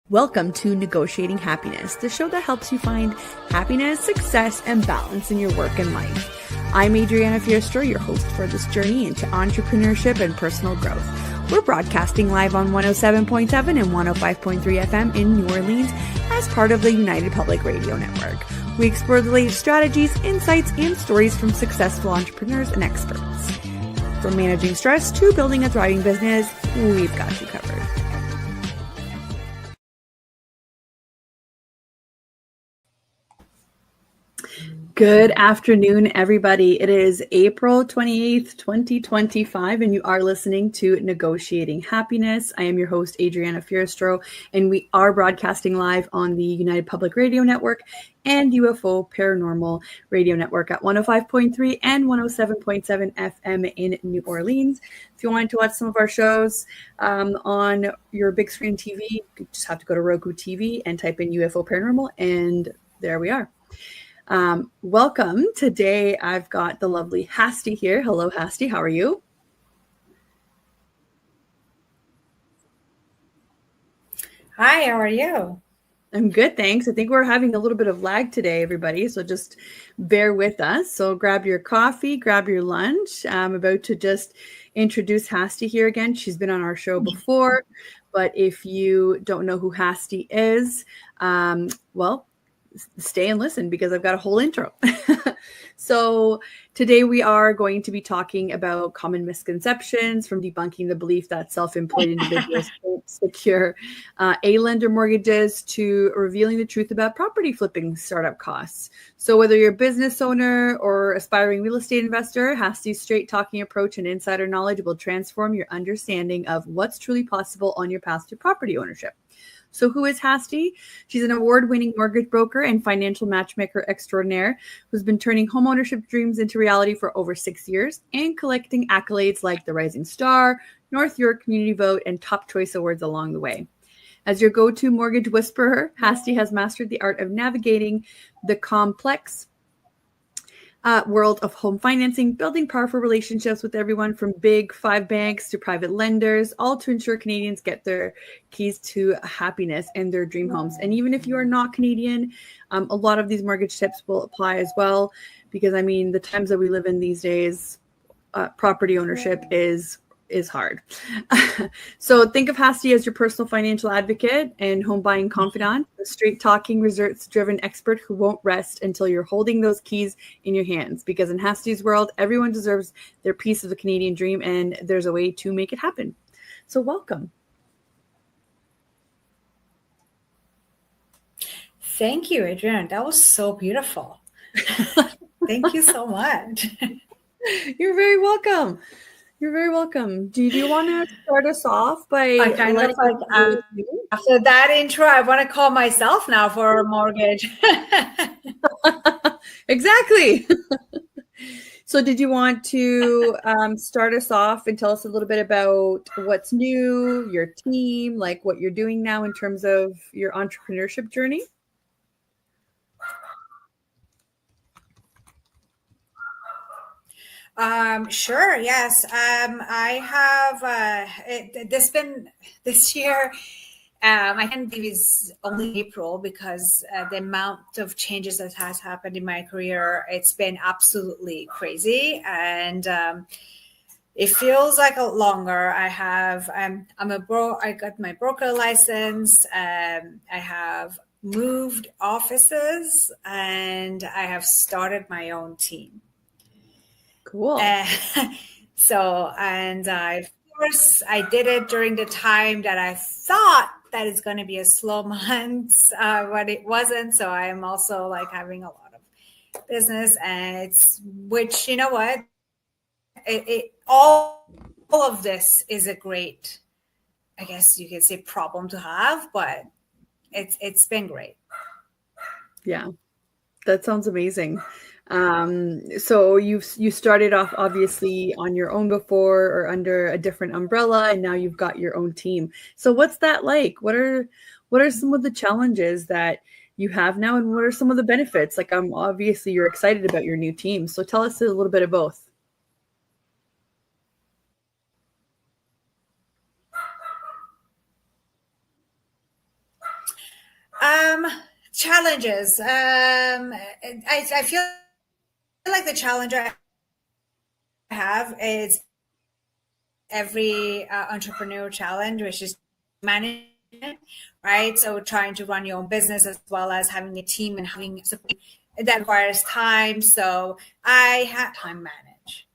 Welcome to Negotiating Happiness, the show that helps you find happiness, success, and balance in your work and life. I'm Adriana Fiestro, your host for this journey into entrepreneurship and personal growth. We're broadcasting live on 107.7 and 105.3 FM in New Orleans as part of the United Public Radio Network. We explore the latest strategies, insights, and stories from successful entrepreneurs and experts. From managing stress to building a thriving business, we've got you covered. Good afternoon, everybody. It is April 28th, 2025, and you are listening to Negotiating Happiness. I am your host, Adriana Fiestro, and we are broadcasting live on the United Public Radio Network and UFO Paranormal Radio Network at 105.3 and 107.7 FM in New Orleans. If you want to watch some of our shows on your big screen TV, you just have to go to Roku TV and type in UFO Paranormal, and there we are. Welcome. Today I've got the lovely Hasty here. Hello, Hasty. How are you? Hi, how are you? I'm good, thanks. I think we're having a little bit of lag today, everybody, so just bear with us. So grab your coffee, grab your lunch. I'm about to just introduce Hasty here again. She's been on our show before, but if you don't know who Hasty is, well, stay and listen because I've got a whole intro. So today we are going to be talking about common misconceptions, from debunking the belief that self-employed individuals can't secure A-lender mortgages to revealing the truth about property flipping startup costs. So whether you're a business owner or aspiring real estate investor, Hasty's straight talking approach and insider knowledge will transform your understanding of what's truly possible on your path to property ownership. So who is Hasty? She's an award-winning mortgage broker and financial matchmaker extraordinaire who's been turning homeownership dreams into reality for over 6 years and collecting accolades like the Rising Star, North York Community Vote, and Top Choice Awards along the way. As your go-to mortgage whisperer, Hasty has mastered the art of navigating the complex world of home financing, building powerful relationships with everyone from big 5 banks to private lenders, all to ensure Canadians get their keys to happiness and their dream homes. And even if you are not Canadian, a lot of these mortgage tips will apply as well, because I mean, the times that we live in these days, property ownership is hard. So think of Hasty as your personal financial advocate and home buying confidant, a straight talking, results driven expert who won't rest until you're holding those keys in your hands. Because in Hasty's world, everyone deserves their piece of the Canadian dream, and there's a way to make it happen. So welcome. Thank you, Adriana. That was so beautiful. Thank you so much. You're very welcome. You're very welcome. Do you want to start us off by after that intro, I want to call myself now for a mortgage. Exactly. So did you want to start us off and tell us a little bit about what's new, your team, like what you're doing now in terms of your entrepreneurship journey? Sure. Yes. I have this year. I can't believe it's only April because the amount of changes that has happened in my career, it's been absolutely crazy. And it feels like a longer. I got my broker license. I have moved offices and I have started my own team. Cool. Of course, I did it during the time that I thought that it's going to be a slow month, but it wasn't. So I am also like having a lot of business, and which, you know what, all of this is a great, I guess you could say, problem to have, but it's been great. Yeah, that sounds amazing. So you started off obviously on your own before or under a different umbrella, and now you've got your own team. So what's that like? What are some of the challenges that you have now, and what are some of the benefits? Like, obviously you're excited about your new team. So tell us a little bit of both. Challenges. I feel like the challenge I have is every entrepreneur challenge, which is management, right? So trying to run your own business as well as having a team and having support that requires time. So I have time manage.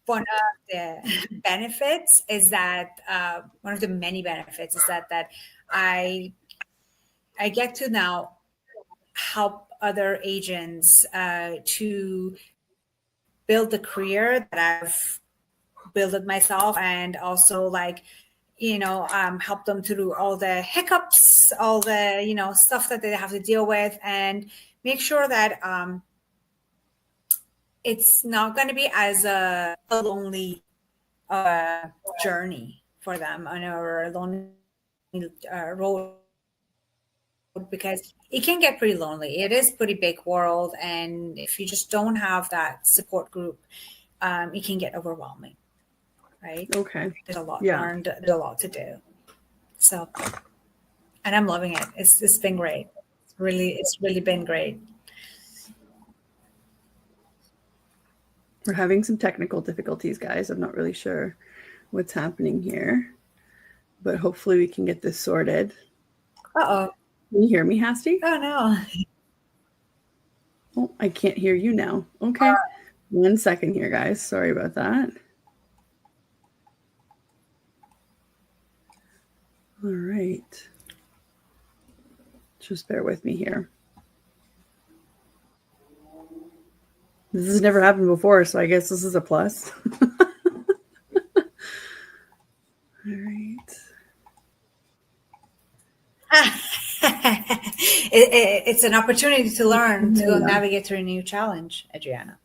One of the benefits is that one of the many benefits is that I get to now help other agents to build the career that I've built it myself, and also help them through all the hiccups, all the stuff that they have to deal with, and make sure that it's not going to be as a lonely journey for them on a lonely road, because it can get pretty lonely. It is pretty big world, and if you just don't have that support group, it can get overwhelming, right? Okay. There's a lot Yeah. learned, there's a lot to do. So, and I'm loving it. It's been great. It's really been great. We're having some technical difficulties, guys. I'm not really sure what's happening here, but hopefully we can get this sorted. Uh-oh. Can you hear me, Hasty? Oh, no. Oh, I can't hear you now. Okay. 1 second here, guys. Sorry about that. All right. Just bear with me here. This has never happened before, so I guess this is a plus. All right. It's an opportunity to learn, to navigate through a new challenge, Adriana.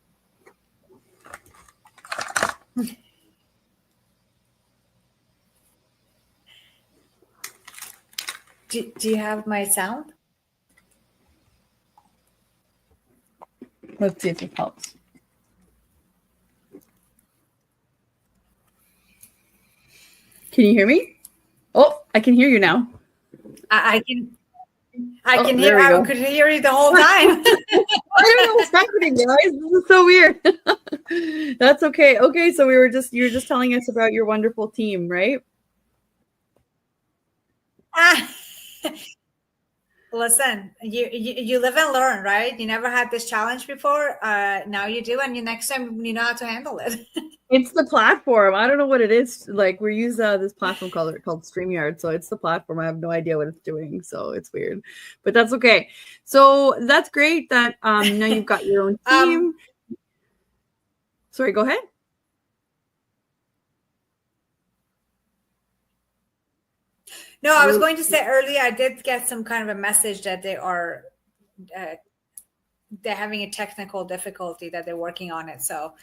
Do you have my sound? Let's see if it helps. Can you hear me? Oh, I can hear you now. I can hear. I could hear you the whole time. I don't know what's happening, guys. This is so weird. That's okay. Okay, so you were just telling us about your wonderful team, right? Listen, you live and learn, right? You never had this challenge before. Now you do, and next time you know how to handle it. It's the platform. I don't know what it is. Like, we use this platform called StreamYard. So it's the platform. I have no idea what it's doing. So it's weird, but that's okay. So that's great that now you've got your own team. Sorry, go ahead. No, I was going to say earlier, I did get some kind of a message that they're having a technical difficulty, that they're working on it. So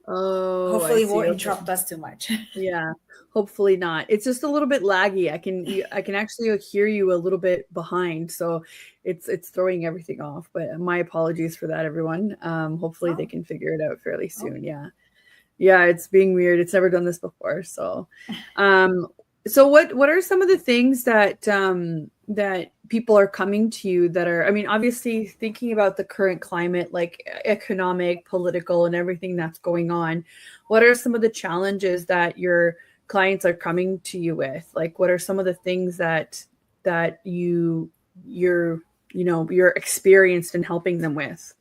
hopefully it won't interrupt us too much. Yeah, hopefully not. It's just a little bit laggy. I can actually hear you a little bit behind, so it's throwing everything off. But my apologies for that, everyone. Hopefully they can figure it out fairly soon. Okay. Yeah, it's being weird. It's never done this before. So, so what are some of the things that that people are coming to you that are, I mean, obviously thinking about the current climate, like economic, political, and everything that's going on, what are some of the challenges that your clients are coming to you with? Like, what are some of the things that you're experienced in helping them with?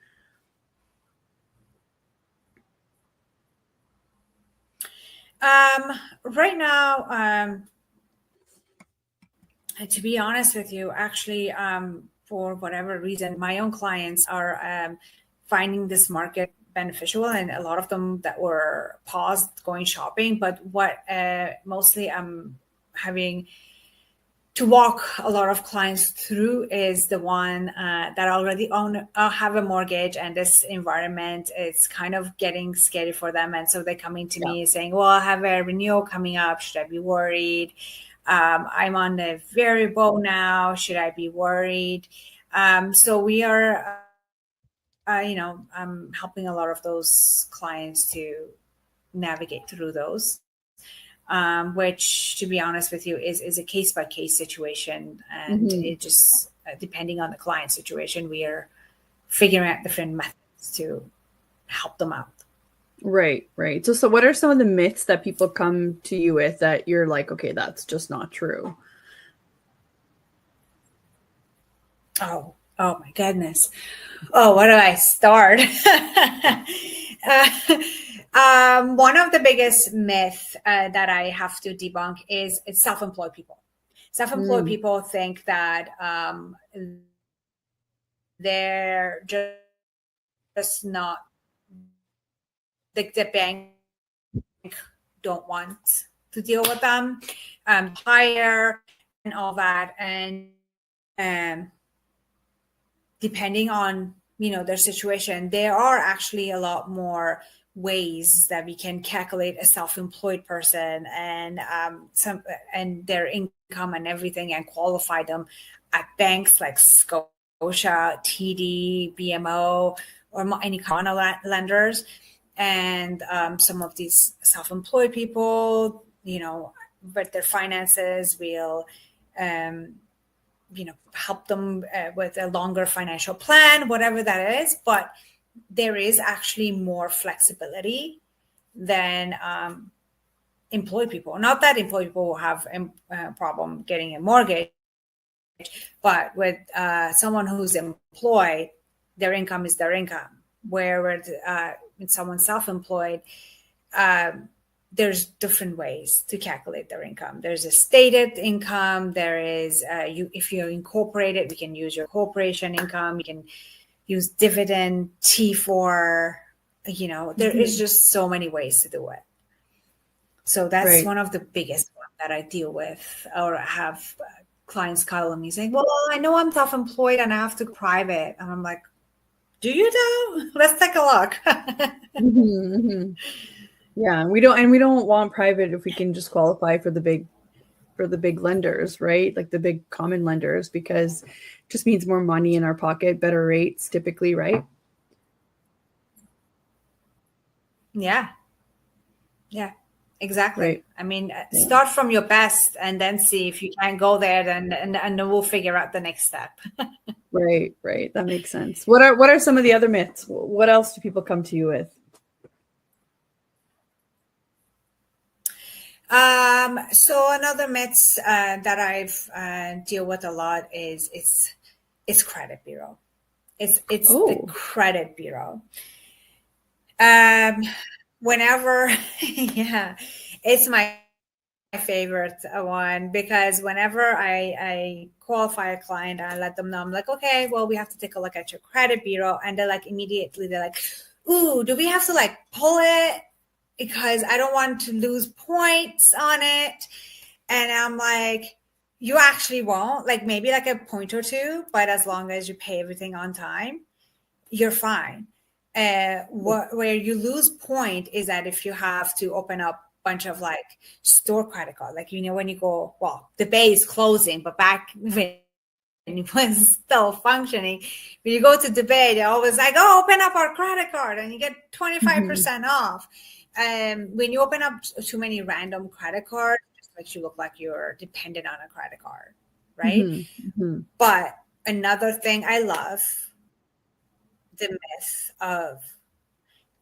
Right now, to be honest with you, actually, for whatever reason, my own clients are finding this market beneficial, and a lot of them that were paused going shopping. But what mostly I'm having to walk a lot of clients through is the one that already have a mortgage, and this environment is kind of getting scary for them. And so they're coming to me saying, well, I have a renewal coming up. Should I be worried? I'm on the variable now. Should I be worried? So we are, I'm helping a lot of those clients to navigate through those. which, to be honest with you, is a case by case situation, and it just depending on the client situation, we are figuring out different methods to help them out. Right, right. So what are some of the myths that people come to you with that you're like, okay, that's just not true? Oh my goodness. Oh, where do I start? One of the biggest myths that I have to debunk is it's self-employed people. Self-employed people think that they're just not, like, the bank don't want to deal with them, hire and all that. And depending on, their situation, there are actually a lot more ways that we can calculate a self-employed person and and their income and everything, and qualify them at banks like Scotia, TD, BMO, or any kind of lenders. And some of these self-employed people, with their finances, will help them with a longer financial plan, whatever that is. But there is actually more flexibility than employed people. Not that employed people will have a problem getting a mortgage, but with someone who's employed, their income is their income. Where with someone self-employed, there's different ways to calculate their income. There's a stated income. There is, if you're incorporated, we can use your corporation income. You can use dividend, T4, there is just so many ways to do it. So that's one of the biggest ones that I deal with, or have clients call me saying, well, I know I'm self-employed and I have to go private. And I'm like, do you know? Let's take a look. Yeah, we don't want private if we can just qualify for the big lenders, right? Like the big common lenders, because it just means more money in our pocket, better rates typically, right? Yeah, exactly. Right. I mean, start from your best and then see if you can go there, and then we'll figure out the next step. Right. That makes sense. What are some of the other myths? What else do people come to you with? So another myth that I've deal with a lot is it's credit bureau. It's the credit bureau. Whenever, yeah, it's my favorite one, because whenever I qualify a client, I let them know, I'm like, okay, well, we have to take a look at your credit bureau. And they're like, immediately, they're like, ooh, do we have to like pull it? Because I don't want to lose points on it. And I'm like, you actually won't, like maybe like a point or two, but as long as you pay everything on time, you're fine. Where you lose point is that if you have to open up a bunch of like store credit card, like, when you go, well, the bay is closing, but back when it was still functioning, when you go to the bay, they're always like, oh, open up our credit card and you get 25% off. When you open up too many random credit cards, it just makes you look like you're dependent on a credit card, right? But another thing I love, the myth of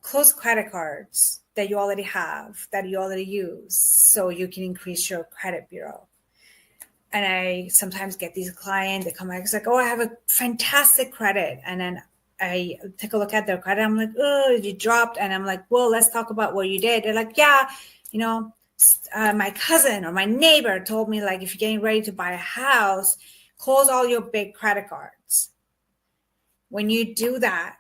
close credit cards that you already have, that you already use, so you can increase your credit bureau. And I sometimes get these clients, they come back, it's like, oh, I have a fantastic credit. And then I take a look at their credit. I'm like, oh, you dropped. And I'm like, well, let's talk about what you did. They're like, yeah, my cousin or my neighbor told me, like, if you're getting ready to buy a house, close all your big credit cards. When you do that,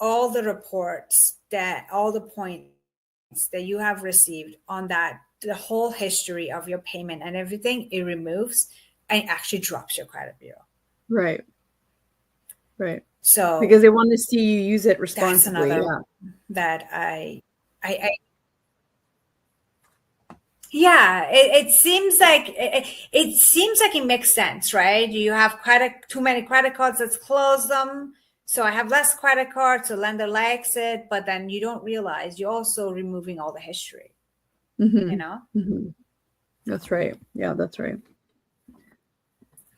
all the reports, that all the points that you have received on that, the whole history of your payment and everything, it removes and actually drops your credit bureau. Right. So because they want to see you use it responsibly. That's another that yeah, it seems like it makes sense, right? You have too many credit cards, let's close them. So I have less credit cards, so lender likes it, but then you don't realize you're also removing all the history. Mm-hmm. you know? Mm-hmm. That's right. Yeah, that's right.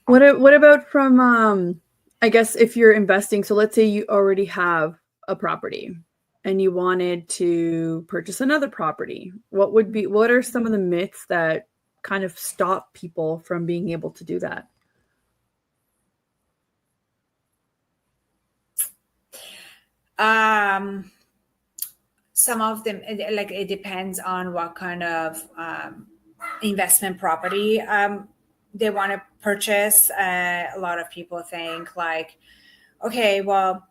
What about from I guess if you're investing, so let's say you already have a property and you wanted to purchase another property. What are some of the myths that kind of stop people from being able to do that? Some of them, like, it depends on what kind of investment property they want to purchase. A lot of people think like, okay, well,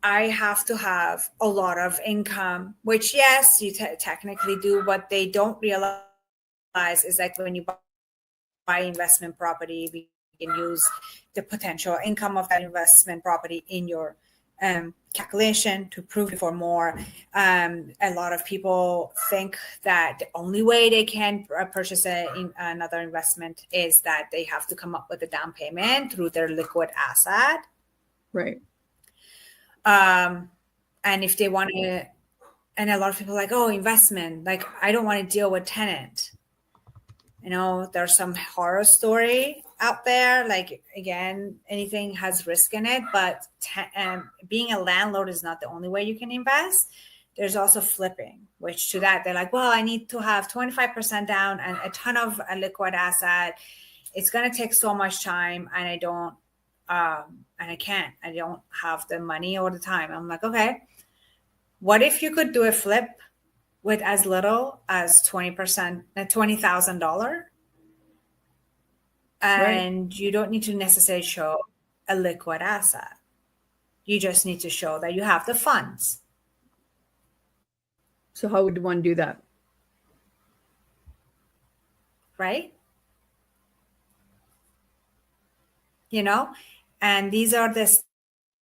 I have to have a lot of income, which yes, you technically do. What they don't realize is like when you buy investment property, we can use the potential income of that investment property in your calculation to prove for more. A lot of people think that the only way they can purchase another investment is that they have to come up with a down payment through their liquid asset. Right. And if they want to, and a lot of people are like, oh, investment, like, I don't want to deal with tenant. There's some horror story out there. Like, again, anything has risk in it, but being a landlord is not the only way you can invest. There's also flipping, which to that, they're like, well, I need to have 25% down and a ton of a liquid asset. It's going to take so much time, and I don't, and I don't have the money all the time. I'm like, okay, what if you could do a flip with as little as 20%, $20,000? And you don't need to necessarily show a liquid asset. You just need to show that you have the funds. So how would one do that? Right? And these are the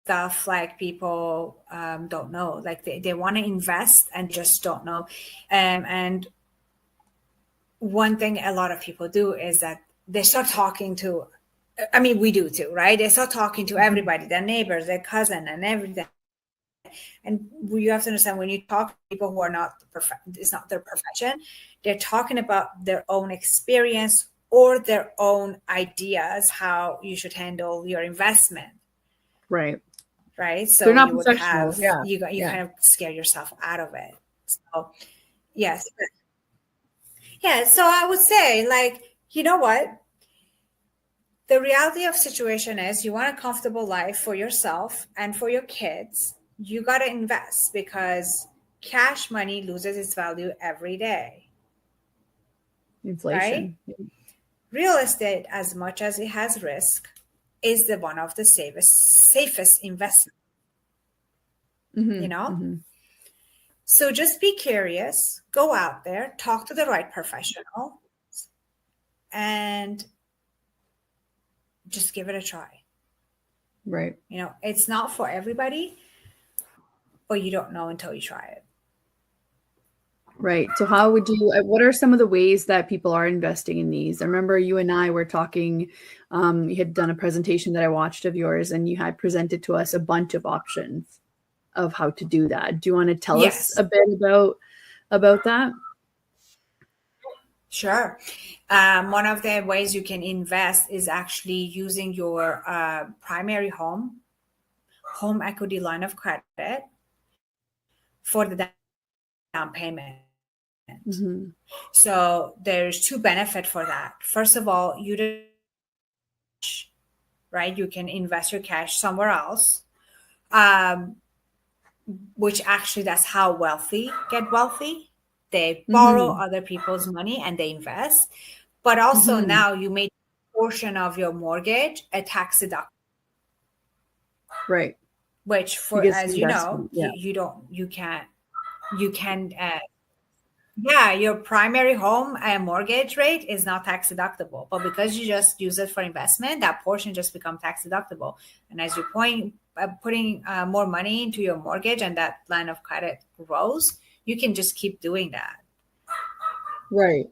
stuff like people don't know. Like they want to invest and just don't know. And one thing a lot of people do is that they start talking to, I mean, we do too, right? They start talking to everybody, their neighbors, their cousin, and everything. And you have to understand, when you talk to people who are not, it's not their profession, they're talking about their own experience or their own ideas, how you should handle your investment. Right. So they're not you would professionals. have, you kind of scare yourself out of it. So yes. Yeah. So I would say, like, you know what? The reality of situation is, you want a comfortable life for yourself and for your kids. You got to invest, because cash money loses its value every day. Inflation. Right? Real estate, as much as it has risk, is the one of the safest investment. Mm-hmm. So just be curious, go out there, talk to the right professional, and just give it a try. Right. It's not for everybody, but you don't know until you try it. Right. So what are some of the ways that people are investing in these? I remember you and I were talking, you had done a presentation that I watched of yours, and you had presented to us a bunch of options of how to do that. Do you want to tell us a bit about that? Sure. One of the ways you can invest is actually using your primary home equity line of credit for the down payment. Mm-hmm. So there's two benefits for that. First of all, right? You can invest your cash somewhere else, which actually, that's how wealthy get wealthy. They borrow other people's money and they invest. But also now you make a portion of your mortgage a tax deduction. Right. Which, as you know, you can your primary home mortgage rate is not tax deductible, but because you just use it for investment, that portion just becomes tax deductible. And as you putting more money into your mortgage and that line of credit grows, you can just keep doing that. Right.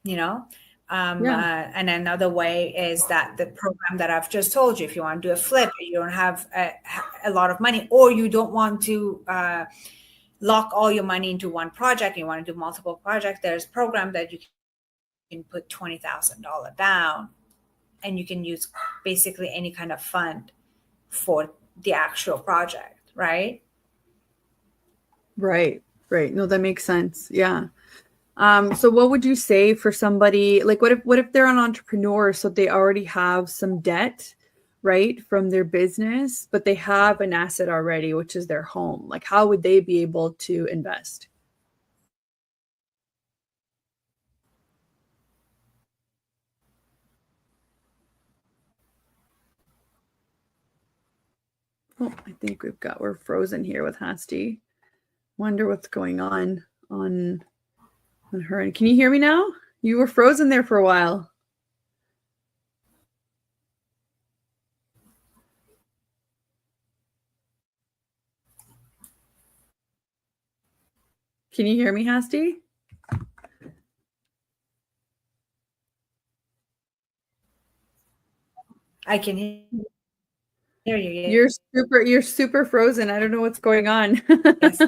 And another way is that the program that I've just told you, if you want to do a flip, you don't have a lot of money, or you don't want to lock all your money into one project, you want to do multiple projects, there's a program that you can put $20,000 down, and you can use basically any kind of fund for the actual project, right? Right. No, that makes sense. Yeah. So what would you say for somebody, like what if they're an entrepreneur, so they already have some debt, right, from their business, but they have an asset already, which is their home. Like how would they be able to invest? Oh, I think we're frozen here with Hasty. Wonder what's going on her. And can you hear me now? You were frozen there for a while. Can you hear me, Hasty? I can hear you. You're super frozen. I don't know what's going on. Yes.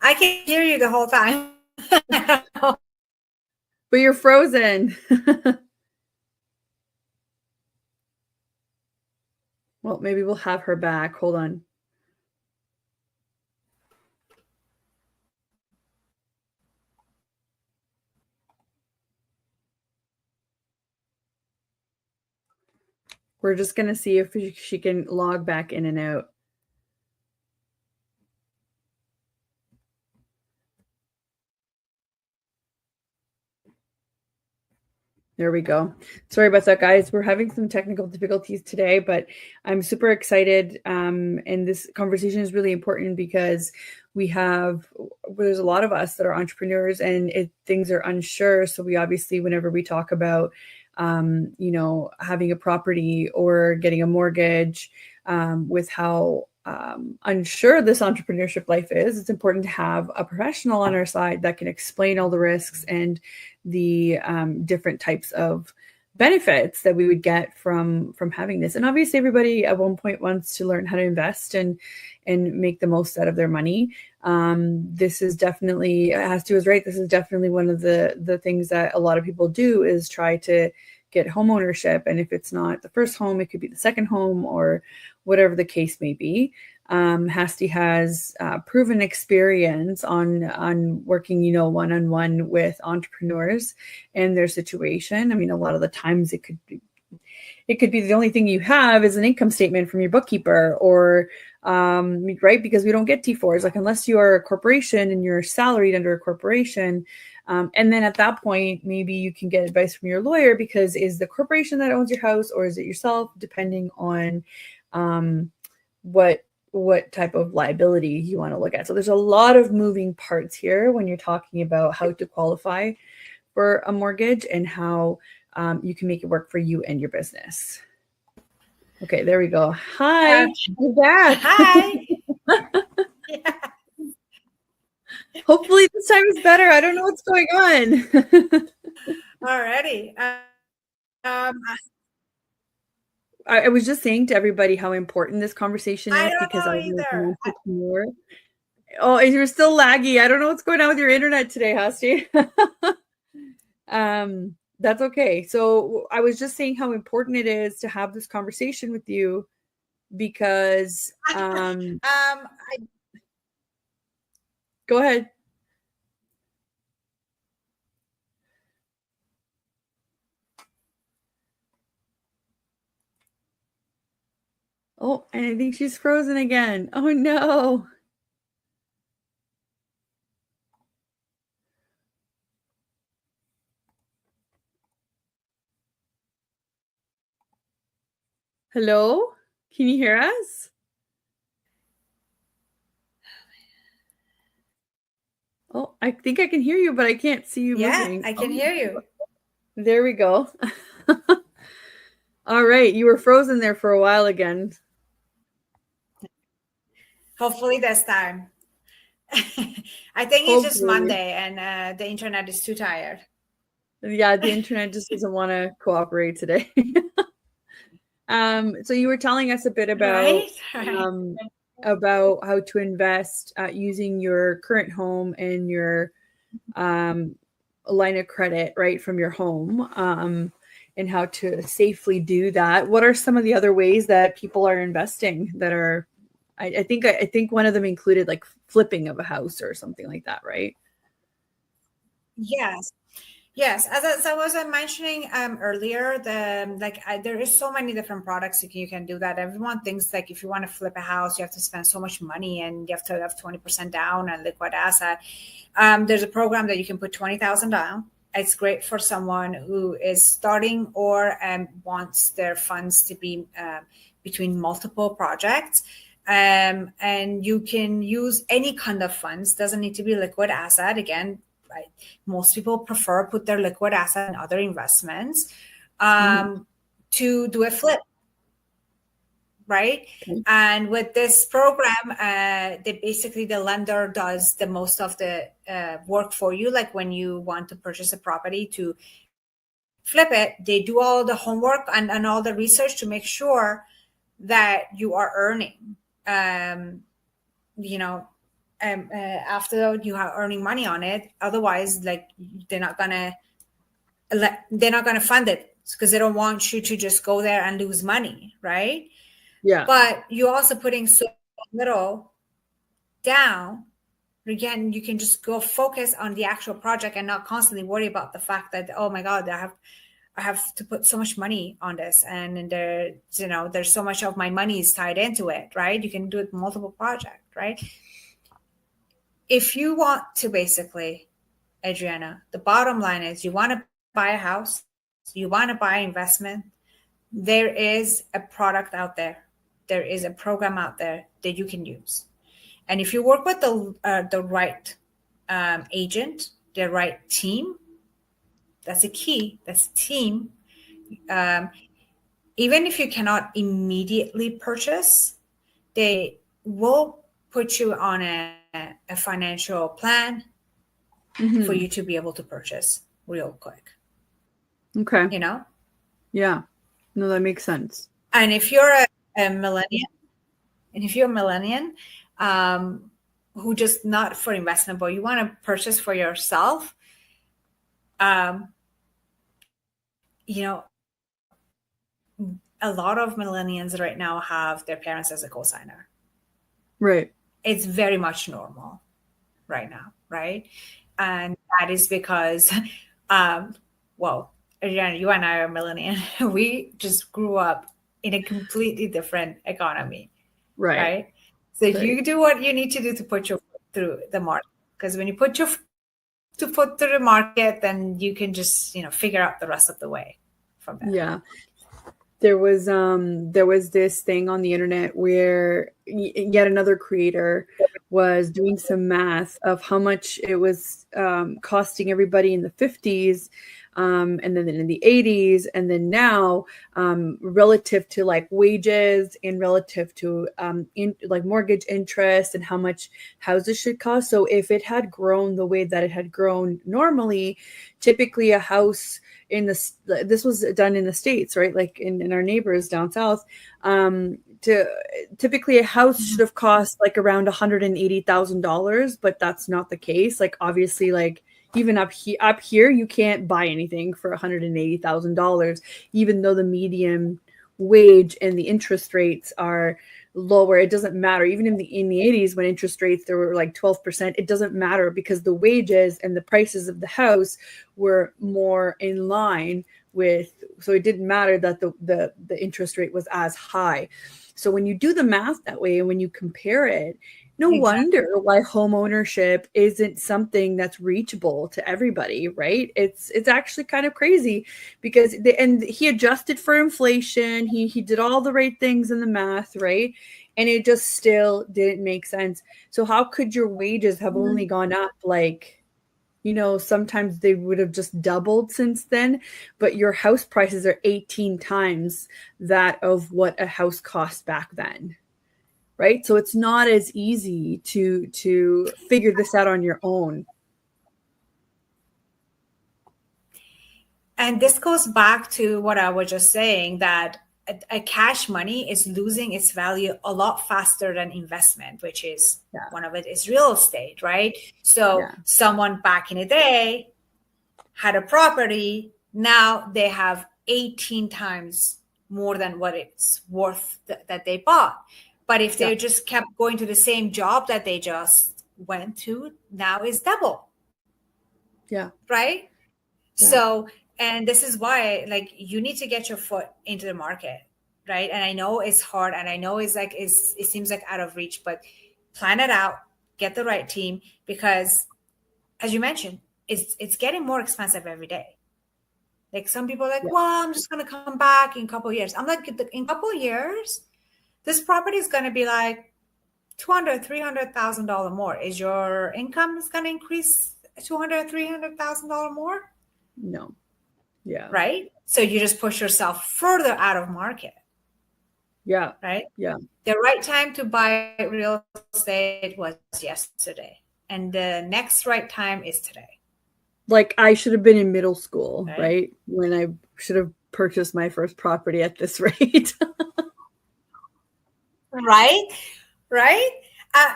I can hear you the whole time. But you're frozen. Well, maybe we'll have her back. Hold on. We're just going to see if she can log back in and out. There we go. Sorry about that, guys. We're having some technical difficulties today, but I'm super excited. And this conversation is really important because there's a lot of us that are entrepreneurs and things are unsure. So we obviously, whenever we talk about, having a property or getting a mortgage, with how unsure this entrepreneurship life is, it's important to have a professional on our side that can explain all the risks and the different types of benefits that we would get from having this. And obviously everybody at one point wants to learn how to invest and make the most out of their money. This is definitely, Hasty was right, this is definitely one of the things that a lot of people do is try to get home ownership. And if it's not the first home, it could be the second home or whatever the case may be. Hasty has proven experience on working, one-on-one with entrepreneurs and their situation. I mean, a lot of the times it could be the only thing you have is an income statement from your bookkeeper or, right? Because we don't get T4s, like unless you are a corporation and you're salaried under a corporation. And then at that point, maybe you can get advice from your lawyer because is the corporation that owns your house or is it yourself, depending on what type of liability you want to look at. So there's a lot of moving parts here when you're talking about how to qualify for a mortgage and how you can make it work for you and your business. Okay, there we go. Hi, you're back. Hi. Yeah. Hopefully this time is better. I don't know what's going on. Alrighty. I was just saying to everybody how important this conversation is because I was an entrepreneur. Oh, and you're still laggy. I don't know what's going on with your internet today, Hasty. That's okay. So I was just saying how important it is to have this conversation with you because go ahead. Oh, and I think she's frozen again. Oh no. Hello? Can you hear us? Oh, I think I can hear you, but I can't see you moving. Yeah, I can hear you. There we go. All right. You were frozen there for a while again. Hopefully this time. I think it's just Monday and the internet is too tired. Yeah, the internet just doesn't want to cooperate today. So you were telling us a bit about right? about how to invest using your current home and your line of credit, right, from your home, and how to safely do that. What are some of the other ways that people are investing that are, I think one of them included like flipping of a house or something like that, right? Yes. Yes, as I was mentioning earlier, there is so many different products you can do that. Everyone thinks like if you want to flip a house, you have to spend so much money and you have to have 20% down and liquid asset. There's a program that you can put 20,000 down. It's great for someone who is starting or wants their funds to be between multiple projects. And you can use any kind of funds. Doesn't need to be liquid asset. Again, right? Most people prefer put their liquid asset in other investments to do a flip, right? Okay. And with this program, the lender does the most of the work for you. Like when you want to purchase a property to flip it, they do all the homework and all the research to make sure that you are earning. After you are earning money on it. Otherwise, like they're not gonna fund it because they don't want you to just go there and lose money, right? Yeah. But you're also putting so little down. Again, you can just go focus on the actual project and not constantly worry about the fact that, oh my God, I have to put so much money on this, and there's so much of my money is tied into it, right? You can do it multiple projects, right? If you want to basically, Adriana, the bottom line is you want to buy a house, you want to buy investment, there is a product out there. There is a program out there that you can use. And if you work with the right agent, the right team, that's a key. That's a team. Even if you cannot immediately purchase, they will put you on a financial plan for you to be able to purchase real quick. Okay. You know? Yeah. No, that makes sense. And if you're a millennial, who just not for investment, but you want to purchase for yourself, a lot of millennials right now have their parents as a cosigner. Right. It's very much normal right now, right? And that is because, well, you and I are millennial. We just grew up in a completely different economy, right? So you do what you need to do to put your foot through the market. Because when you put your foot through the market, then you can just, figure out the rest of the way from there. Yeah. There was this thing on the internet where yet another creator was doing some math of how much it was costing everybody in the 50s, and then in the 80s, and then now, relative to like wages and relative to like mortgage interest and how much houses should cost. So if it had grown the way that it had grown normally, typically a house this was done in the States, right? Like in our neighbors down south, typically a house should have cost like around $180,000, but that's not the case. Like obviously, like even up here, you can't buy anything for $180,000, even though the median wage and the interest rates are lower. It doesn't matter. Even in the 80s, when interest rates there were like 12%, it doesn't matter because the wages and the prices of the house were more in line with, so it didn't matter that the interest rate was as high. So when you do the math that way and when you compare it, no wonder why home ownership isn't something that's reachable to everybody, right? It's actually kind of crazy because and he adjusted for inflation. He did all the right things in the math, right? And it just still didn't make sense. So how could your wages have only gone up like, sometimes they would have just doubled since then, but your house prices are 18 times that of what a house cost back then. Right? So it's not as easy to figure this out on your own. And this goes back to what I was just saying, that a cash money is losing its value a lot faster than investment, which is one of it is real estate, right? So someone back in the day had a property, now they have 18 times more than what it's worth that they bought. But if they just kept going to the same job that they just went to, now is double. Yeah. Right? Yeah. So, and this is why, like, you need to get your foot into the market, right? And I know it's hard, and I know it's like it seems like out of reach, but plan it out, get the right team, because as you mentioned, it's getting more expensive every day. Like, some people are like, well, I'm just gonna come back in a couple of years. I'm like, in a couple of years, this property is gonna be like $200,000-$300,000 more. Is your income is gonna increase $200,000-$300,000 more? No. Yeah. Right? So you just push yourself further out of market. Yeah. Right? Yeah. The right time to buy real estate was yesterday. And the next right time is today. Like, I should have been in middle school, right? When I should have purchased my first property at this rate. Right? Right?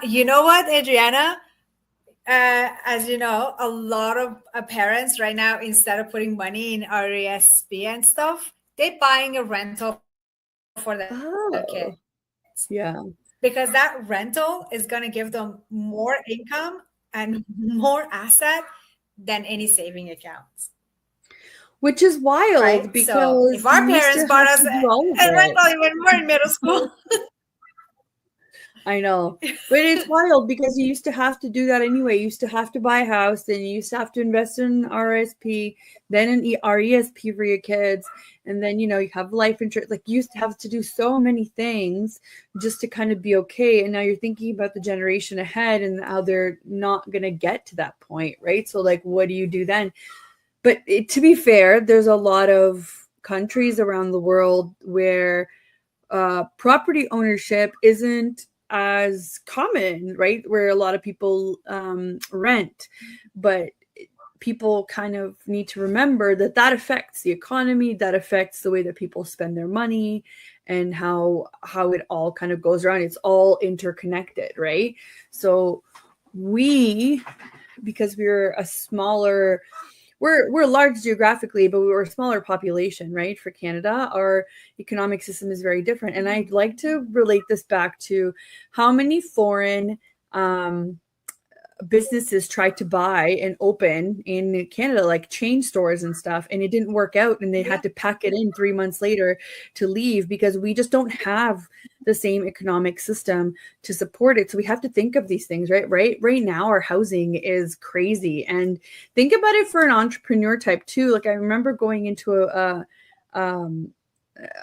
You know what, Adriana? As you know, a lot of parents right now, instead of putting money in RESP and stuff, they're buying a rental for their kids. Yeah. Because that rental is going to give them more income and more asset than any saving accounts. Which is wild, right? Because so if our parents bought us a rental even more in middle school. I know, but it's wild because you used to have to do that anyway. You used to have to buy a house, then you used to have to invest in RSP, then in RESP for your kids, and then, you have life insurance. Like, you used to have to do so many things just to kind of be okay. And now you're thinking about the generation ahead and how they're not going to get to that point, right? So, like, what do you do then? But to be fair, there's a lot of countries around the world where property ownership isn't as common, right? Where a lot of people rent, but people kind of need to remember that affects the economy, that affects the way that people spend their money, and how it all kind of goes around. It's all interconnected, right? So because we're a smaller, we're large geographically, but we're a smaller population, right? For Canada, our economic system is very different. And I'd like to relate this back to how many foreign businesses tried to buy and open in Canada, like chain stores and stuff, and it didn't work out, and they had to pack it in 3 months later to leave because we just don't have the same economic system to support it. So we have to think of these things, right now our housing is crazy. And think about it for an entrepreneur type too. Like, I remember going into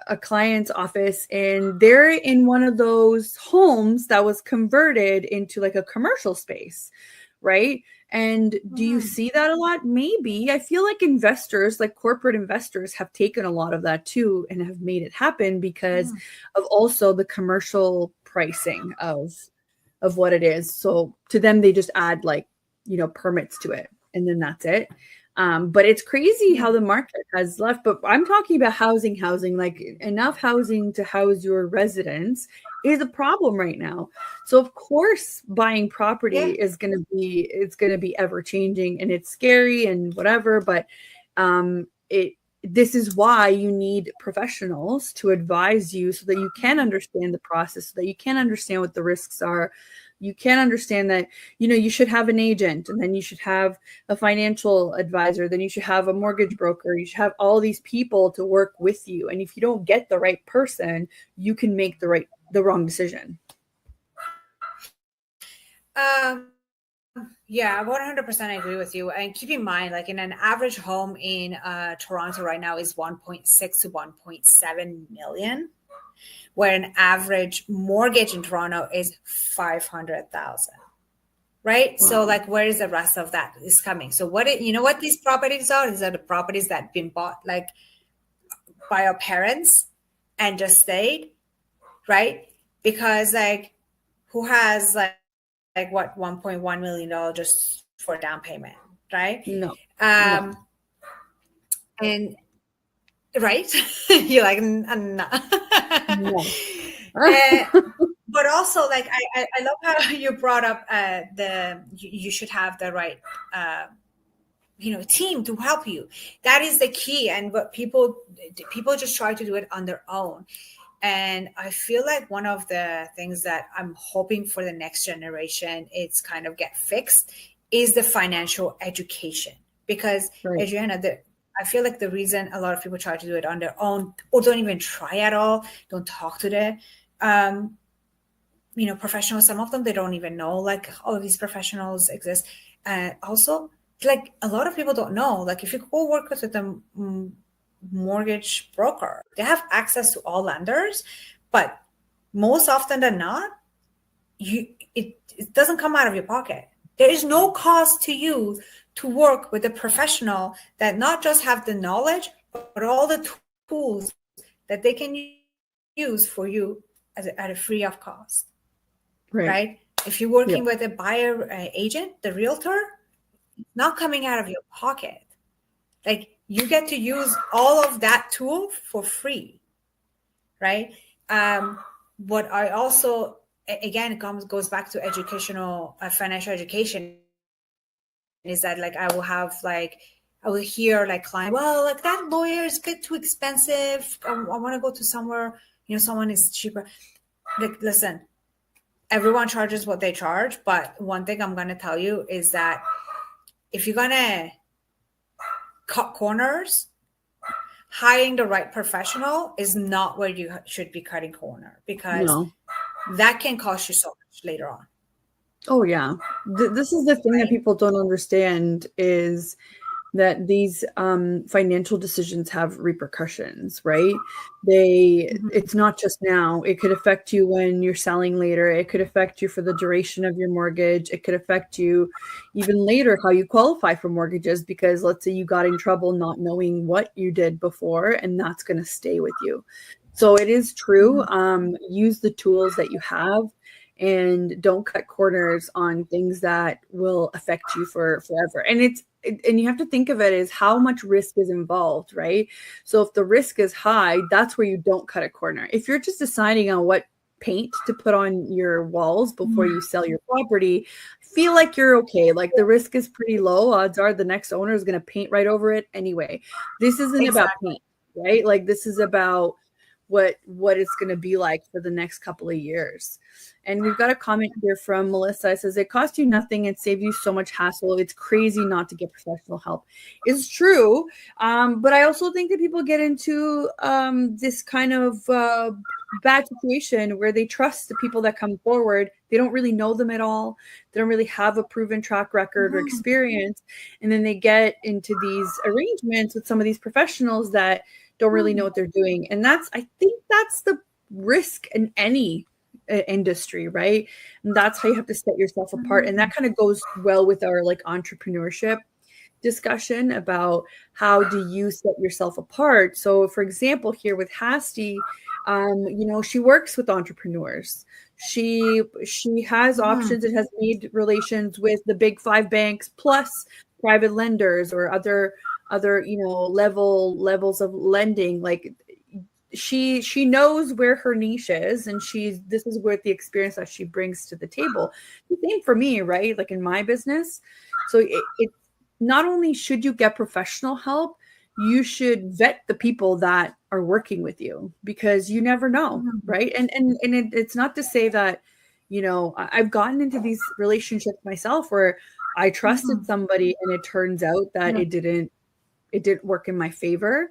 a client's office, and they're in one of those homes that was converted into like a commercial space, right? And do you see that a lot? Maybe. I feel like investors, like corporate investors, have taken a lot of that too and have made it happen because of also the commercial pricing of what it is. So to them, they just add like, permits to it, and then that's it. But it's crazy how the market has left. But I'm talking about housing, like enough housing to house your residents is a problem right now. So of course, buying property is going to be ever changing, and it's scary and whatever. But this is why you need professionals to advise you so that you can understand the process, so that you can understand what the risks are. You can understand that, you should have an agent, and then you should have a financial advisor, then you should have a mortgage broker. You should have all these people to work with you. And if you don't get the right person, you can make the wrong decision. Yeah, 100% agree with you. And keep in mind, like, in an average home in Toronto right now is 1.6 to 1.7 million. Where an average mortgage in Toronto is 500,000, right? Wow. So, like, where is the rest of that is coming? So what these properties are? These are the properties that have been bought like by our parents and just stayed, right? Because like, who has like what, $1.1 million just for down payment, right? No. And right? You're like, nah. No. But also, like, I love how you brought up you should have the right team to help you. That is the key. And what people just try to do it on their own. And I feel like one of the things that I'm hoping for the next generation it's kind of get fixed is the financial education. Because Right. Adriana, I feel like the reason a lot of people try to do it on their own or don't even try at all, don't talk to the professionals, some of them, they don't even know like all these professionals exist. Also, like a lot of people don't know, like if you go work with the mortgage broker, they have access to all lenders, but most often than not, it doesn't come out of your pocket. There is no cost to you to work with a professional that not just have the knowledge, but all the tools that they can use for you at a free of cost. Right? If you're working with a buyer agent, the realtor, not coming out of your pocket. Like you get to use all of that tool for free, right? What I also, again, goes back to educational, financial education, is that like I will hear like client, well, like that lawyer is a bit too expensive. I want to go to somewhere, someone is cheaper. Like, listen, everyone charges what they charge. But one thing I'm going to tell you is that if you're going to cut corners, hiring the right professional is not where you should be cutting corner, because that can cost you so much later on. Oh, yeah. This is the thing that people don't understand is that these financial decisions have repercussions, right? It's not just now. It could affect you when you're selling later. It could affect you for the duration of your mortgage. It could affect you even later how you qualify for mortgages, because let's say you got in trouble not knowing what you did before, and that's going to stay with you. So it is true. Use the tools that you have, and don't cut corners on things that will affect you for forever. And you have to think of it as how much risk is involved, right? So if the risk is high, that's where you don't cut a corner. If you're just deciding on what paint to put on your walls before you sell your property, feel like you're okay. Like the risk is pretty low. Odds are the next owner is going to paint right over it anyway. This isn't about paint, right? Like this is about what it's going to be like for the next couple of years. And we've got a comment here from Melissa. It says, it costs you nothing and saves you so much hassle. It's crazy not to get professional help. It's true. But I also think that people get into this kind of bad situation where they trust the people that come forward. They don't really know them at all. They don't really have a proven track record or experience. And then they get into these arrangements with some of these professionals that don't really know what they're doing. And I think that's the risk in any industry, right? And that's how you have to set yourself apart. And that kind of goes well with our like entrepreneurship discussion about how do you set yourself apart. So for example, here with Hasty, she works with entrepreneurs. She has options and has made relations with the big 5 banks plus private lenders or other levels of lending. Like she knows where her niche is, and this is where the experience that she brings to the table. The same for me, right? Like in my business. So it not only should you get professional help, you should vet the people that are working with you, because you never know, right? And it's not to say that, I've gotten into these relationships myself where I trusted somebody and it turns out that it didn't work in my favor.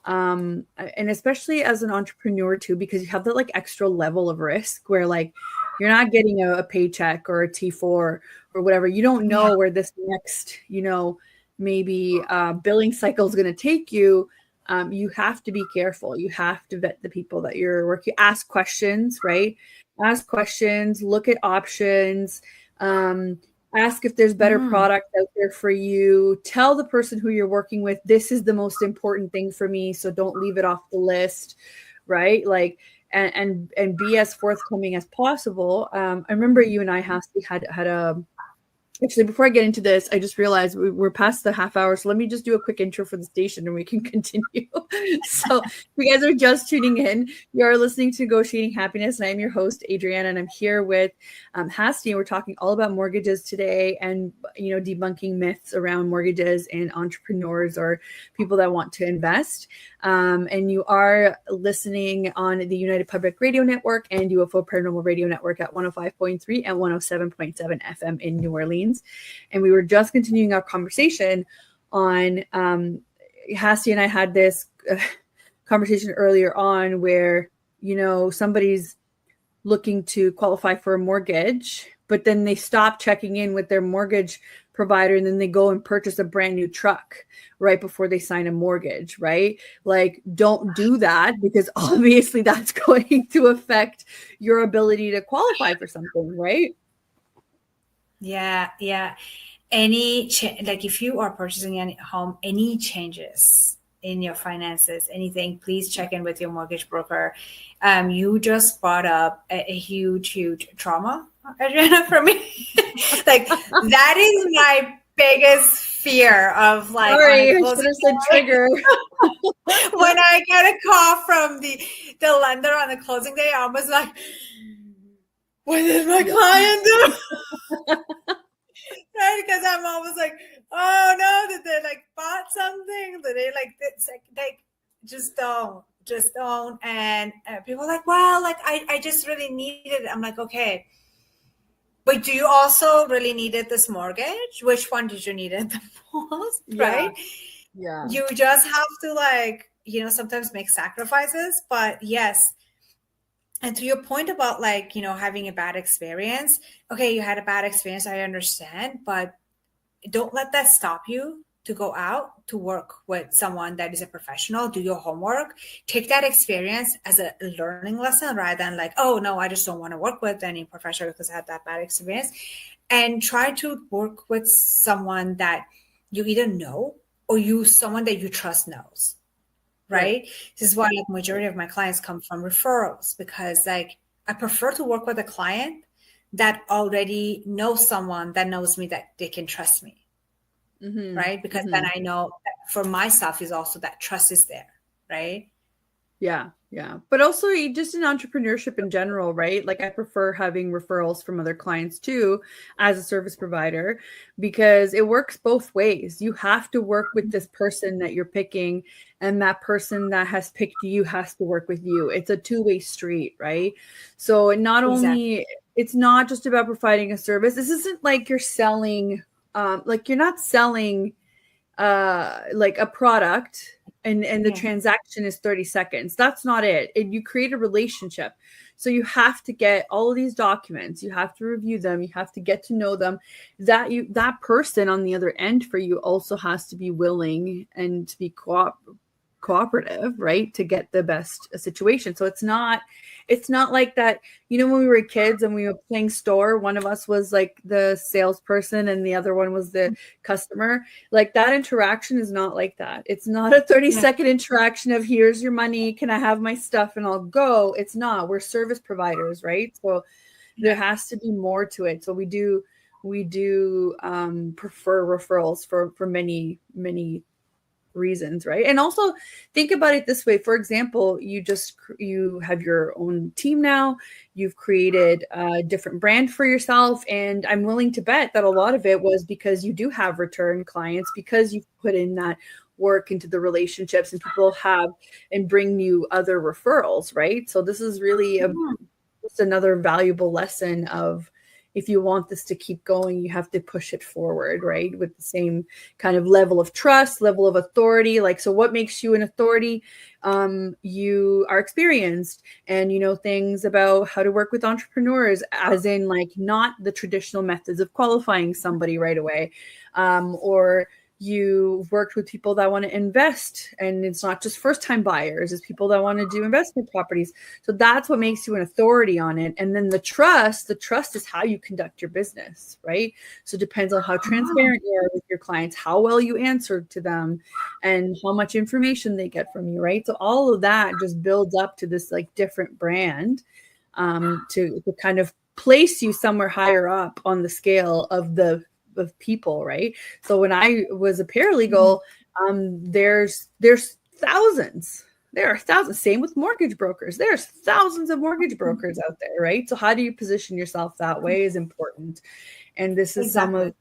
And especially as an entrepreneur too, because you have that like extra level of risk where like you're not getting a paycheck or a T4 or whatever. You don't know where this next, maybe billing cycle is going to take you. You have to be careful. You have to vet the people that you're working. Ask questions, right? Ask questions, look at options, ask if there's better product out there for you. Tell the person who you're working with, this is the most important thing for me, so don't leave it off the list, right? Like, and be as forthcoming as possible. I remember you and I, Hasty, had Actually, before I get into this, I just realized we're past the half hour. So let me just do a quick intro for the station and we can continue. So if you guys are just tuning in, you are listening to Negotiating Happiness. And I'm your host, Adriana, and I'm here with Hasty. And we're talking all about mortgages today and, debunking myths around mortgages and entrepreneurs or people that want to invest. And you are listening on the United Public Radio Network and UFO Paranormal Radio Network at 105.3 and 107.7 FM in New Orleans. And we were just continuing our conversation on Hasty and I had this conversation earlier on where, somebody's looking to qualify for a mortgage, but then they stop checking in with their mortgage provider and then they go and purchase a brand new truck right before they sign a mortgage, right? Like, don't do that because obviously that's going to affect your ability to qualify for something, right? Yeah. Like if you are purchasing a home, any changes in your finances, anything, please check in with your mortgage broker. You just brought up a huge trauma, Adriana, for me. Like that is my biggest fear of like. Sorry, I should have said trigger. When I get a call from the lender on the closing day, I was like, what did my client do? Right, because I'm always like, oh no, did they like bought something? Did they like just don't? And people are like, well, like I just really needed it. I'm like, okay, but do you also really needed this mortgage? Which one did you need it the most? Right? Yeah. You just have to like, sometimes make sacrifices, but yes. And to your point about like, having a bad experience, okay, you had a bad experience, I understand, but don't let that stop you to go out to work with someone that is a professional, do your homework, take that experience as a learning lesson rather than like, oh no, I just don't want to work with any professional because I had that bad experience. And try to work with someone that you either know or someone that you trust knows. Right? This is why like majority of my clients come from referrals because like I prefer to work with a client that already knows someone that knows me that they can trust me. Mm-hmm. Right? Because then I know that for myself is also that trust is there. Right? Yeah. But also just in entrepreneurship in general, right? Like I prefer having referrals from other clients too, as a service provider, because it works both ways. You have to work with this person that you're picking and that person that has picked you has to work with you. It's a two-way street, right? So not only, it's not just about providing a service. This isn't like you're selling, like you're not selling like a product and the transaction is 30 seconds. That's not it. You create a relationship. So you have to get all of these documents. You have to review them. You have to get to know them. That person on the other end for you also has to be willing and to be cooperative, right? To get the best situation. So it's not like that, when we were kids and we were playing store, one of us was like the salesperson and the other one was the customer. Like that interaction is not like that. It's not a 30-second interaction of here's your money, can I have my stuff and I'll go. It's not. We're service providers, right? So there has to be more to it. So we do prefer referrals for many reasons, right? And also think about it this way. For example, you have your own team now, you've created a different brand for yourself, and I'm willing to bet that a lot of it was because you do have return clients, because you've put in that work into the relationships and people have and bring you other referrals, right? So this is really just another valuable lesson of, if you want this to keep going, you have to push it forward, right? With the same kind of level of trust, level of authority. Like, so what makes you an authority? You are experienced and you know things about how to work with entrepreneurs, as in like not the traditional methods of qualifying somebody right away. Or you've worked with people that want to invest, and it's not just first-time buyers, it's people that want to do investment properties. So that's what makes you an authority on it. And then the trust is how you conduct your business, right? So it depends on how transparent you are with your clients, how well you answer to them, and how much information they get from you, right? So all of that just builds up to this like different brand, to kind of place you somewhere higher up on the scale of the of people, right? So when I was a paralegal, there's thousands. There are thousands. Same with mortgage brokers. There's thousands of mortgage brokers out there, right? So how do you position yourself that way is important. And this is Exactly.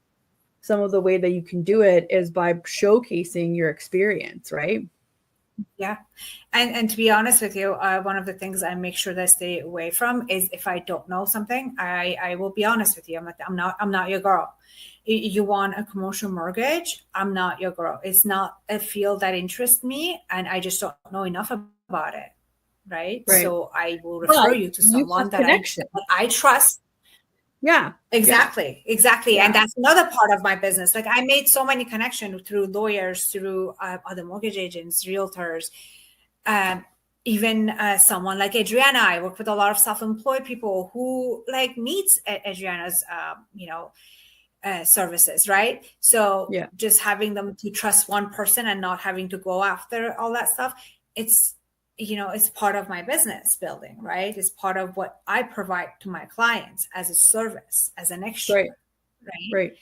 some of the way that you can do it is by showcasing your experience, right? Yeah. And to be honest with you, one of the things I make sure that I stay away from is if I don't know something, I will be honest with you. I'm not your girl. You want a commercial mortgage? I'm not your girl. It's not a field that interests me, and I just don't know enough about it. Right. Right. So I will refer But you to you someone have that connection. I trust. Yeah. Exactly. Exactly. Yeah. And that's another part of my business. Like I made so many connections through lawyers, through other mortgage agents, realtors, even someone like Adriana. I work with a lot of self-employed people who like needs Adriana's, services, right? So Yeah. just having them to trust one person and not having to go after all that stuff, it's it's part of my business building, right? It's part of what I provide to my clients as a service, as an extra, Right. right? Right.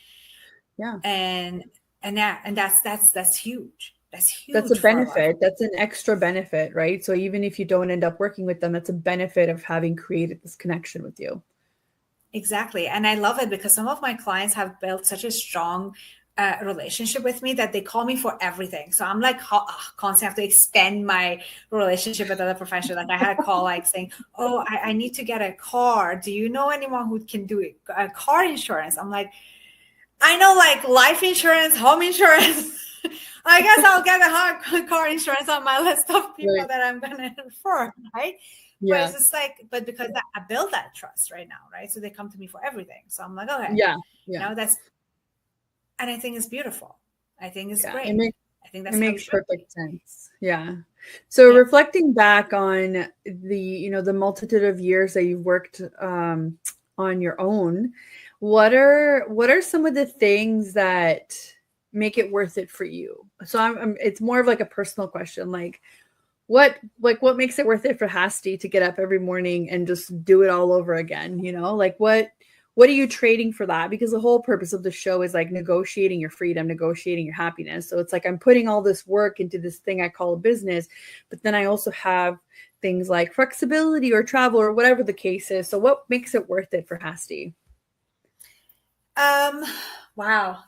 Yeah. And that's huge. That's That's a huge for a lot of benefit. That's an extra benefit, right? So even if you don't end up working with them, that's a benefit of having created this connection with you. Exactly. And I love it because some of my clients have built such a strong relationship with me that they call me for everything. So I'm like constantly have to extend my relationship with other professionals. Like I had a call like saying, oh, I need to get a car. Do you know anyone who can do it? Car insurance? I'm like, I know like life insurance, home insurance. I guess I'll get a car insurance on my list of people Right. that I'm going to refer, right? But Yeah. it's just like, but because I build that trust right now, right? So they come to me for everything. So I'm like, okay, Yeah. Yeah. and I think it's beautiful. I think it's Yeah. great. I think It that's how it makes should be. perfect sense. Yeah. So Yeah. reflecting back on the multitude of years that you've worked on your own, what are some of the things that make it worth it for you? So it's more of like a personal question. What makes it worth it for Hasty to get up every morning and just do it all over again? Like what are you trading for that? Because the whole purpose of the show is like negotiating your freedom, negotiating your happiness. So it's like I'm putting all this work into this thing I call a business, but then I also have things like flexibility or travel or whatever the case is. So what makes it worth it for Hasty? Wow,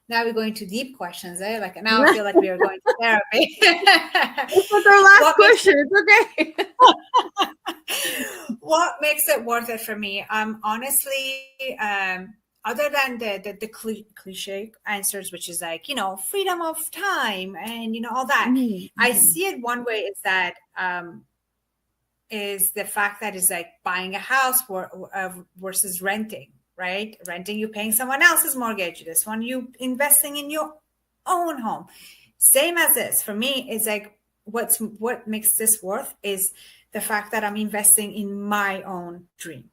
now we're going to deep questions, eh? Like now I feel like we are going to therapy. This was our last What makes question. It's okay. what makes it worth it for me? Honestly, other than the cliche answers, which is like, freedom of time and, all that, I see it one way is that, is the fact that it's like buying a house versus renting, right? Renting, you paying someone else's mortgage. This one, you investing in your own home. Same as this. For me, it's like what makes this worth is the fact that I'm investing in my own dream.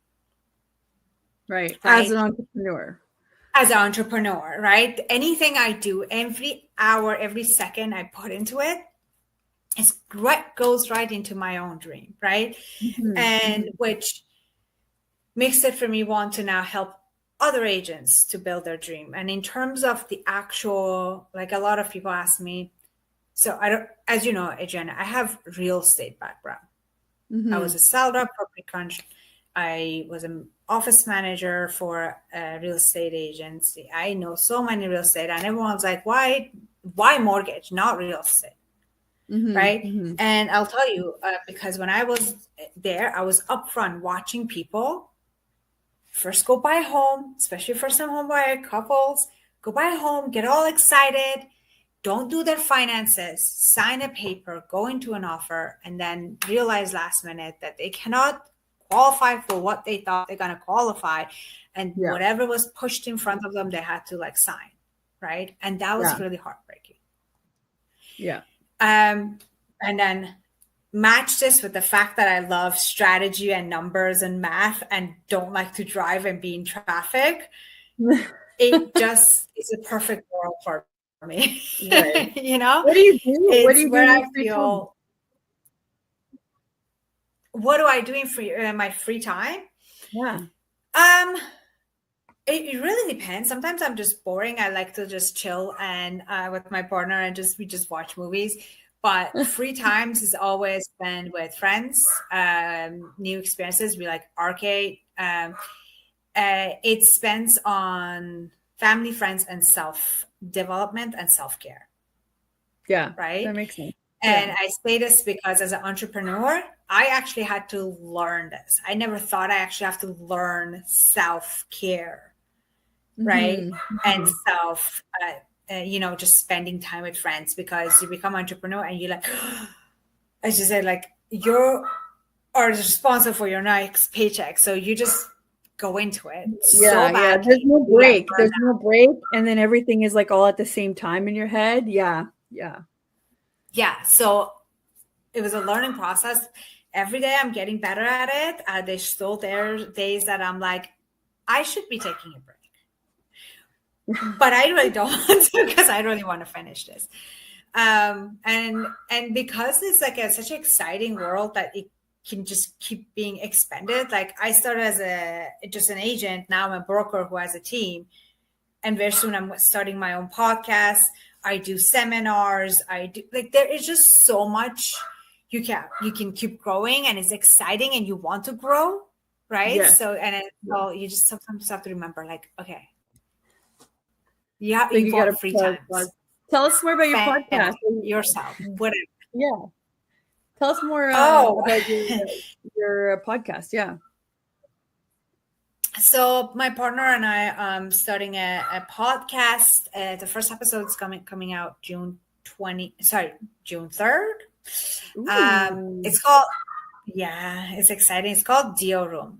Right. Right. As an entrepreneur. As an entrepreneur, right? Anything I do, every hour, every second I put into it, goes right into my own dream, right? And which makes it for me want to now help other agents to build their dream. And in terms of the actual, like a lot of people ask me, so I don't, as you know, Adriana, I have real estate background. I was a seller, property crunch. I was an office manager for a real estate agency. I know so many real estate, and everyone's like, why mortgage, not real estate? Right. And I'll tell you, because when I was there, I was upfront watching people first go buy a home, especially first time home buyer couples, go buy a home, get all excited, don't do their finances, sign a paper, go into an offer, and then realize last minute that they cannot qualify for what they thought they're going to qualify. And whatever was pushed in front of them, they had to like sign. Right. And that was really heartbreaking. Yeah. And then match this with the fact that I love strategy and numbers and math and don't like to drive and be in traffic. It just is a perfect world for me. Right. What do you do? What do you do where in I feel. What do I do in my free time? Yeah. It really depends. Sometimes I'm just boring. I like to just chill and with my partner and we just watch movies. But free times is always spent with friends, new experiences. We like arcade. It spends on family, friends, and self development and self care. Yeah, Right. that makes sense. And I say this because as an entrepreneur, I actually had to learn this. I never thought I actually have to learn self care, right? Mm-hmm. And self, just spending time with friends, because you become entrepreneur and you're like, as you said, like you are responsible for your next paycheck. So you just go into it so badly. There's no break. There's no break. And then everything is like all at the same time in your head. Yeah. So it was a learning process. Every day I'm getting better at it. There's still days that I'm like, I should be taking a break, but I really don't want to, because I really want to finish this. And because it's like such an exciting world that it can just keep being expanded. Like I started as just an agent. Now I'm a broker who has a team, and very soon I'm starting my own podcast. I do seminars. There is just so much you can keep growing, and it's exciting, and you want to grow, right? Yes. So you just sometimes have to remember, like, okay, you you got free time. Tell us more about your podcast. Yourself, whatever. Yeah. Tell us more about your podcast. Yeah. So my partner and I are starting a podcast. The first episode is coming out June 3rd. It's called, it's exciting. It's called Dio Room.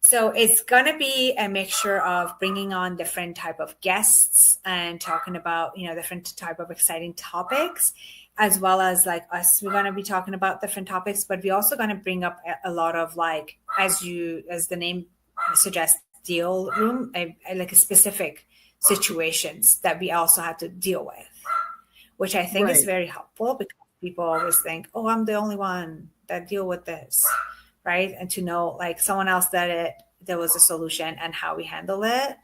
So it's going to be a mixture of bringing on different type of guests and talking about, different type of exciting topics, as well as like us. We're going to be talking about different topics, but we're also going to bring up a lot of, like, as the name suggests, deal room, like a specific situations that we also have to deal with, which I think is very helpful, because people always think, oh, I'm the only one that deal with this, right? And to know, like, someone else there was a solution and how we handle it.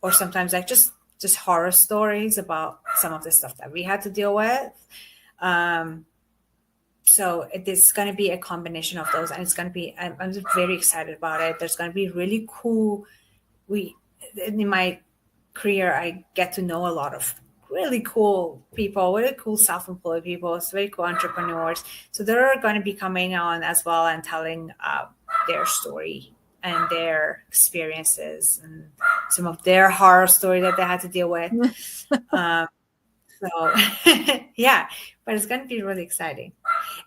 Or sometimes like just horror stories about some of the stuff that we had to deal with. So it's going to be a combination of those, and it's going to be, I'm very excited about it. There's going to be really cool. In my career, I get to know a lot of really cool people, really cool self-employed people. It's very cool entrepreneurs. So they're going to be coming on as well and telling their story and their experiences and some of their horror story that they had to deal with. So yeah, but it's going to be really exciting.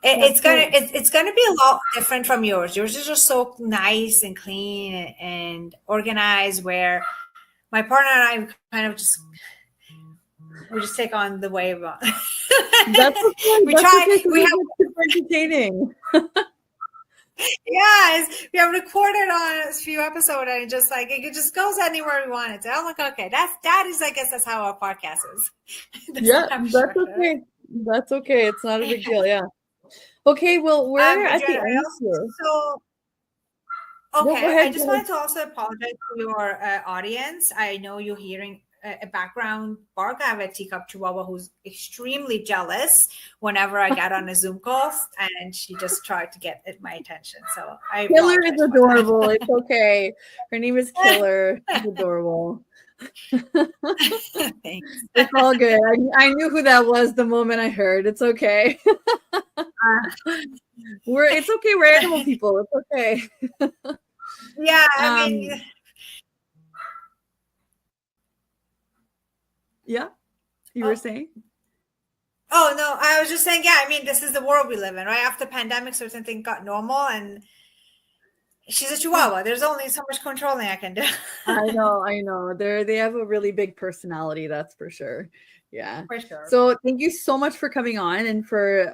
It's going to be a lot different from yours. Yours is just so nice and clean and organized, where my partner and I kind of we just take on the wave. That's okay. We have entertaining. Yes, we have recorded on a few episodes, and it just goes anywhere we want it to. I'm like, okay, that is, I guess that's how our podcast is. That's okay. That's okay. It's not a big deal. Yeah. Okay. Well, we're at the end here. So, okay, I just wanted to also apologize to your audience. I know you're hearing a background bark. I have a teacup chihuahua who's extremely jealous whenever I get on a Zoom call, and she just tried to get my attention. So Killer is adorable. It's okay. Her name is Killer. She's adorable. Thanks. It's all good. I knew who that was the moment I heard. It's okay. It's okay. We're animal people. It's okay. Yeah, I mean. Yeah, you were saying? Oh, no, I was just saying, yeah, I mean, this is the world we live in, right? After pandemic, certain things got normal, and she's a chihuahua. There's only so much controlling I can do. I know. They have a really big personality, that's for sure. Yeah. For sure. So thank you so much for coming on and for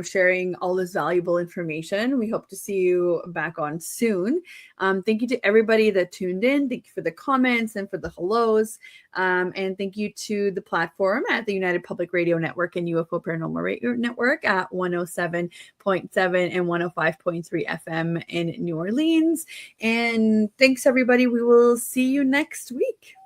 sharing all this valuable information. We hope to see you back on soon. Thank you to everybody that tuned in. Thank you for the comments and for the hellos. And thank you to the platform at the United Public Radio Network and UFO Paranormal Radio Network at 107.7 and 105.3 FM in New Orleans. And thanks everybody. We will see you next week.